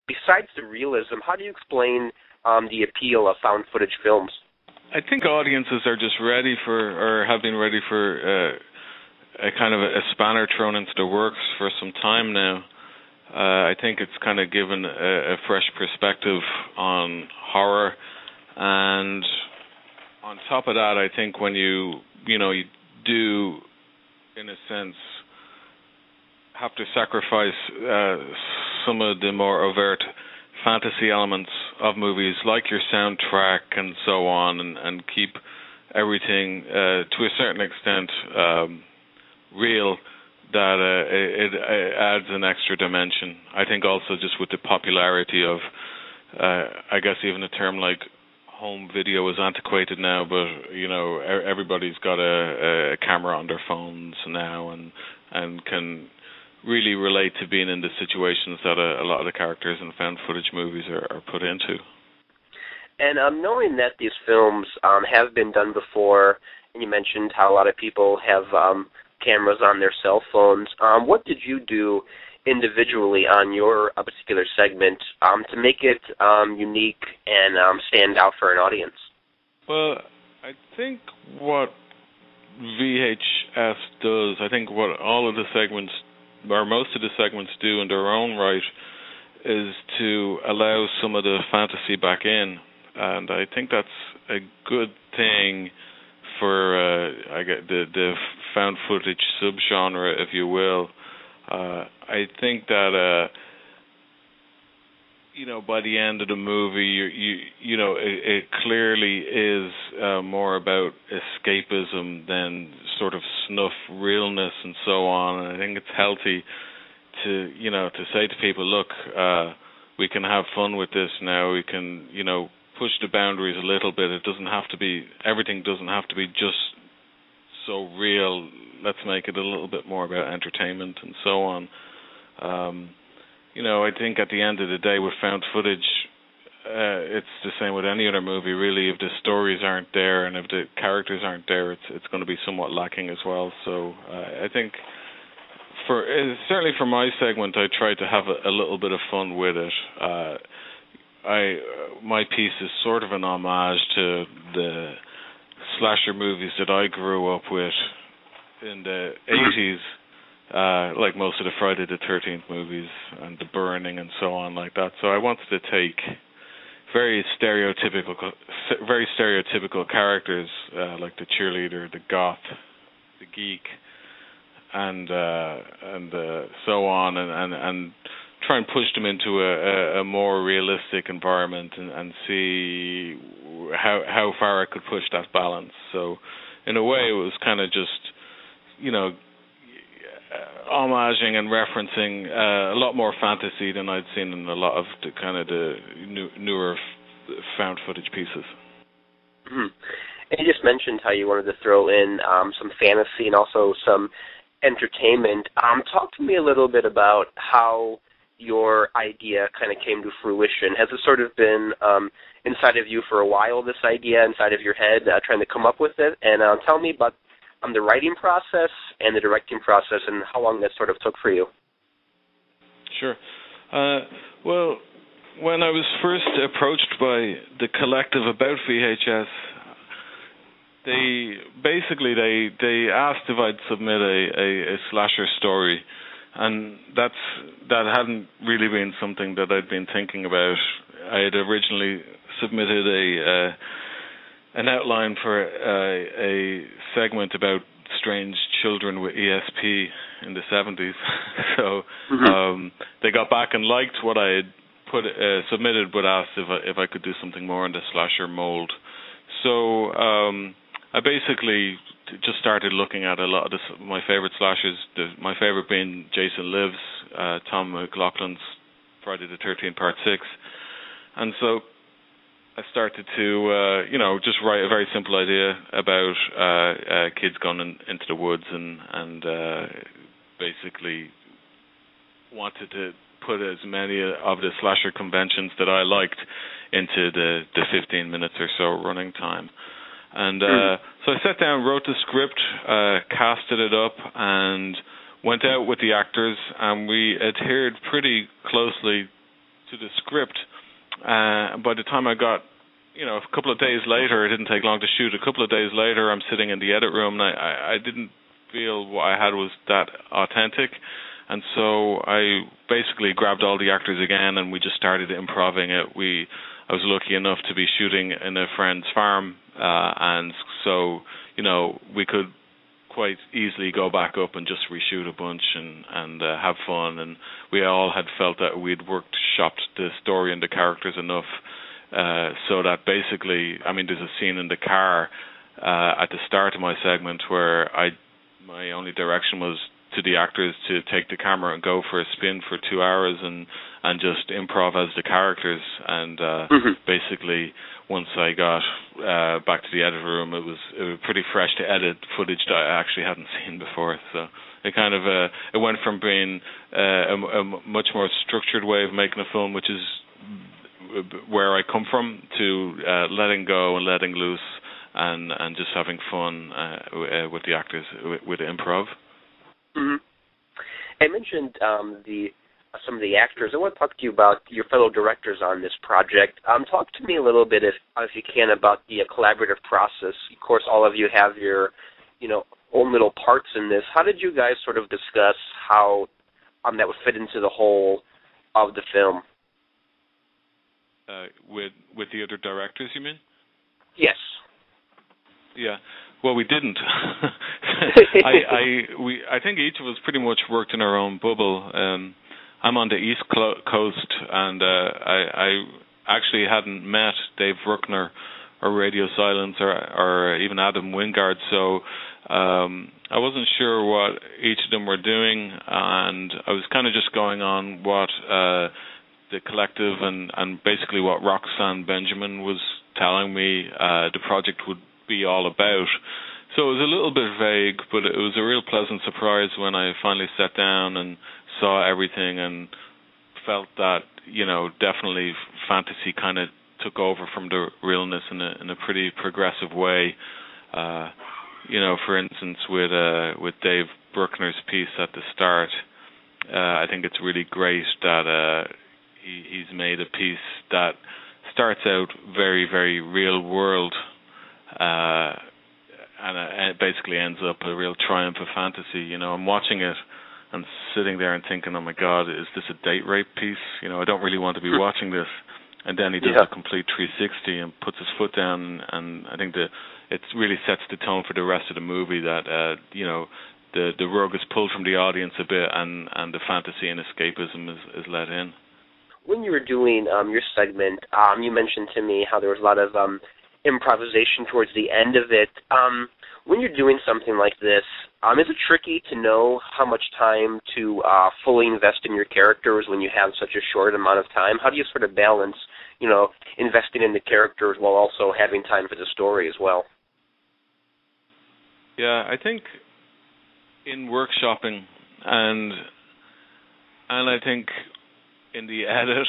besides the realism, how do you explain the appeal of found footage films? I think audiences are just ready for, or have been ready for, a kind of a spanner thrown into the works for some time now. I think it's kind of given a fresh perspective on horror, and on top of that, I think when you do, in a sense, have to sacrifice some of the more overt fantasy elements of movies, like your soundtrack and so on, and keep everything to a certain extent real, that it adds an extra dimension. I think also just with the popularity of, I guess even a term like home video is antiquated now, but everybody's got a camera on their phones now, and can really relate to being in the situations that a lot of the characters in found footage movies are put into. And knowing that these films have been done before, and you mentioned how a lot of people have cameras on their cell phones, what did you do individually on your particular segment to make it unique and stand out for an audience? Well, I think what VHS does, I think what all of the segments, or most of the segments do in their own right, is to allow some of the fantasy back in. And I think that's a good thing for I get the found footage subgenre, if you will. I think that by the end of the movie, it clearly is more about escapism than sort of snuff realness and so on. And I think it's healthy to say to people, look, we can have fun with this now. We can push the boundaries a little bit. Everything doesn't have to be just so real. Let's make it a little bit more about entertainment and so on. I think at the end of the day with found footage, it's the same with any other movie, really. If the stories aren't there and if the characters aren't there, it's going to be somewhat lacking as well. So I think certainly for my segment, I tried to have a little bit of fun with it. My piece is sort of an homage to the slasher movies that I grew up with in the 80s, like most of the Friday the 13th movies and The Burning and so on like that. So I wanted to take very stereotypical characters like the cheerleader, the goth, the geek, and so on, and try and push them into a more realistic environment and see how far I could push that balance. So in a way, it was kind of just, homaging and referencing a lot more fantasy than I'd seen in a lot of the newer found footage pieces. Mm-hmm. And you just mentioned how you wanted to throw in some fantasy and also some entertainment. Talk to me a little bit about how your idea kind of came to fruition. Has it sort of been inside of you for a while, this idea inside of your head, trying to come up with it? And tell me about the writing process and the directing process and how long that sort of took for you. Sure. Well, when I was first approached by the collective about VHS, they asked if I'd submit a slasher story, and that hadn't really been something that I'd been thinking about. I had originally submitted an outline for a segment about strange children with ESP in the 70s. So they got back and liked what I had submitted, but asked if I could do something more in the slasher mold. So I basically just started looking at a lot of my favorite slashers. My favorite being Jason Lives, Tom McLaughlin's Friday the 13th Part 6, and so I started to, just write a very simple idea about kids going into the woods and basically wanted to put as many of the slasher conventions that I liked into the 15 minutes or so running time. And so I sat down, wrote the script, casted it up, and went out with the actors, and we adhered pretty closely to the script. By the time I got, a couple of days later, it didn't take long to shoot. A couple of days later, I'm sitting in the edit room, and I didn't feel what I had was that authentic. And so I basically grabbed all the actors again, and we just started improvising it. I was lucky enough to be shooting in a friend's farm, and so, we could quite easily go back up and just reshoot a bunch and have fun. And we all had felt that we'd shopped the story and the characters enough so that basically, there's a scene in the car at the start of my segment where my only direction was to the actors to take the camera and go for a spin for 2 hours and just improv as the characters. And basically, once I got back to the edit room, it was pretty fresh to edit footage that I actually hadn't seen before. So it kind of it went from being a much more structured way of making a film, which is where I come from, to letting go and letting loose and just having fun with the actors, with improv. Mm-hmm. I mentioned some of the actors. I want to talk to you about your fellow directors on this project. Talk to me a little bit, if you can, about the collaborative process. Of course, all of you have your, own little parts in this. How did you guys sort of discuss how that would fit into the whole of the film? With the other directors, you mean? Yes. Yeah. Well, we didn't. I think each of us pretty much worked in our own bubble. I'm on the East Coast, and I actually hadn't met Dave Bruckner or Radio Silence or even Adam Wingard, so I wasn't sure what each of them were doing, and I was kind of just going on what the collective and basically what Roxanne Benjamin was telling me the project would be all about. So it was a little bit vague, but it was a real pleasant surprise when I finally sat down and saw everything and felt that, definitely fantasy kind of took over from the realness in a pretty progressive way. For instance, with Dave Bruckner's piece at the start, I think it's really great that he's made a piece that starts out very, very real world, and it basically ends up a real triumph of fantasy. I'm watching it and sitting there and thinking, oh my God, is this a date rape piece? I don't really want to be watching this. And then he does a complete 360 and puts his foot down, and I think it really sets the tone for the rest of the movie that, the rug is pulled from the audience a bit, and the fantasy and escapism is let in. When you were doing your segment, you mentioned to me how there was a lot of improvisation towards the end of it. When you're doing something like this, is it tricky to know how much time to fully invest in your characters when you have such a short amount of time? How do you sort of balance, investing in the characters while also having time for the story as well? Yeah, I think in workshopping and I think in the edit,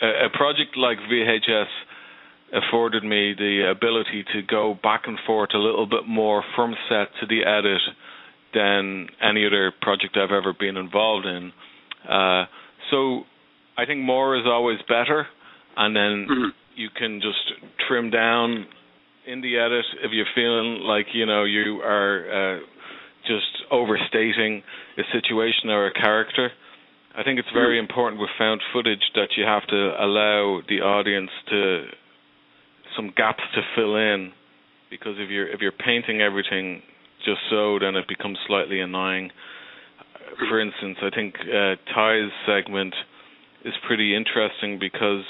a project like VHS afforded me the ability to go back and forth a little bit more from set to the edit than any other project I've ever been involved in. So I think more is always better, and then you can just trim down in the edit if you're feeling like, you are just overstating a situation or a character. I think it's very important with found footage that you have to allow the audience some gaps to fill in, because if you're painting everything just so, then it becomes slightly annoying. For instance, I think Ty's segment is pretty interesting because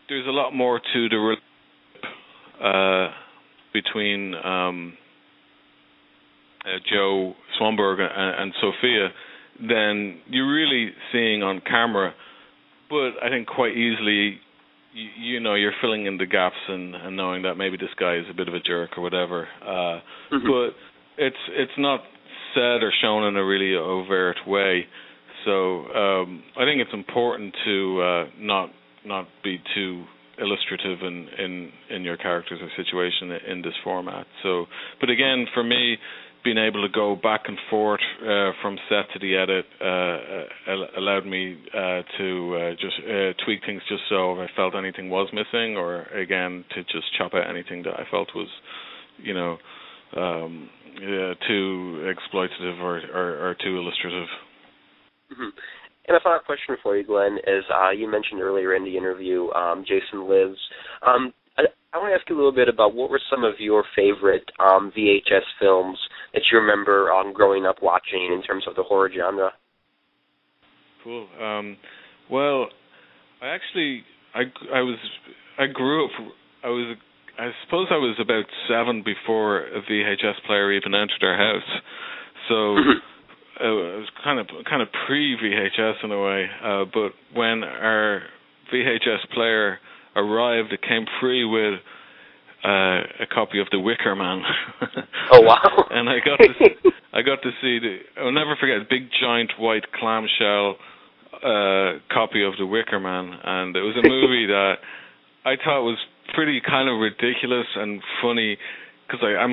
there's a lot more to the relationship between Joe Swanberg and Sophia than you're really seeing on camera. But I think quite easily, you're filling in the gaps and knowing that maybe this guy is a bit of a jerk or whatever. But it's not said or shown in a really overt way. So I think it's important to not be too illustrative in your characters or situation in this format. So, but again, for me, being able to go back and forth from set to the edit allowed me to just tweak things just so if I felt anything was missing, or again to just chop out anything that I felt was, too exploitative or too illustrative. Mm-hmm. And a final question for you, Glenn, is you mentioned earlier in the interview Jason Lives. I want to ask you a little bit about what were some of your favorite VHS films that you remember growing up watching in terms of the horror genre. Cool. Well, I grew up. I suppose I was about 7 before a VHS player even entered our house. So it was kind of pre-VHS in a way. But when our VHS player arrived, it came free with a copy of The Wicker Man. Oh wow! And I got to see I'll never forget, a big giant white clamshell copy of The Wicker Man, and it was a movie that I thought was pretty kind of ridiculous and funny, because I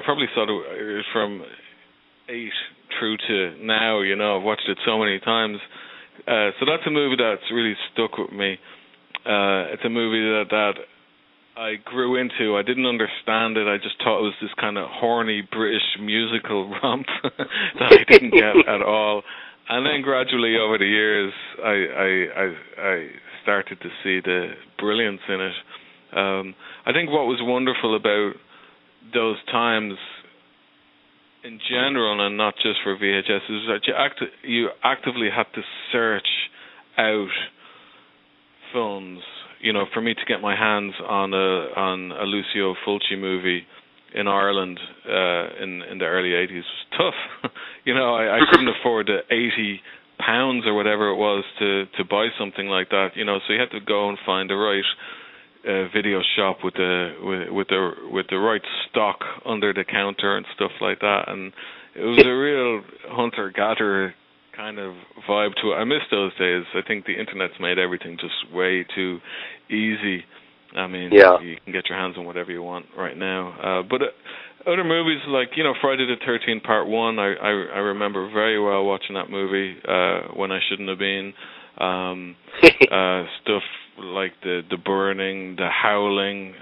probably saw it from 8 through to now. I've watched it so many times. So that's a movie that's really stuck with me. It's a movie that I grew into. I didn't understand it. I just thought it was this kind of horny British musical romp that I didn't get at all. And then gradually over the years, I started to see the brilliance in it. I think what was wonderful about those times in general, and not just for VHS, is that you actively had to search out films. For me to get my hands on a Lucio Fulci movie in Ireland in the early 80s was tough. I couldn't afford the £80 or whatever it was to buy something like that. So you had to go and find the right video shop with the right stock under the counter and stuff like that. And it was a real hunter-gatherer kind of vibe to it. I miss those days. I think the internet's made everything just way too easy. I mean, you can get your hands on whatever you want right now. But other movies like, Friday the 13th Part 1, I remember very well watching that movie when I shouldn't have been. Stuff like the Burning, the Howling,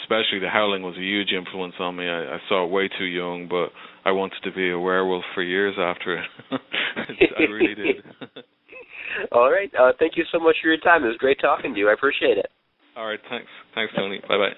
especially the Howling was a huge influence on me. I saw it way too young, but I wanted to be a werewolf for years after it. I really did. All right. Thank you so much for your time. It was great talking to you. I appreciate it. All right. Thanks. Thanks, Tony. Bye-bye.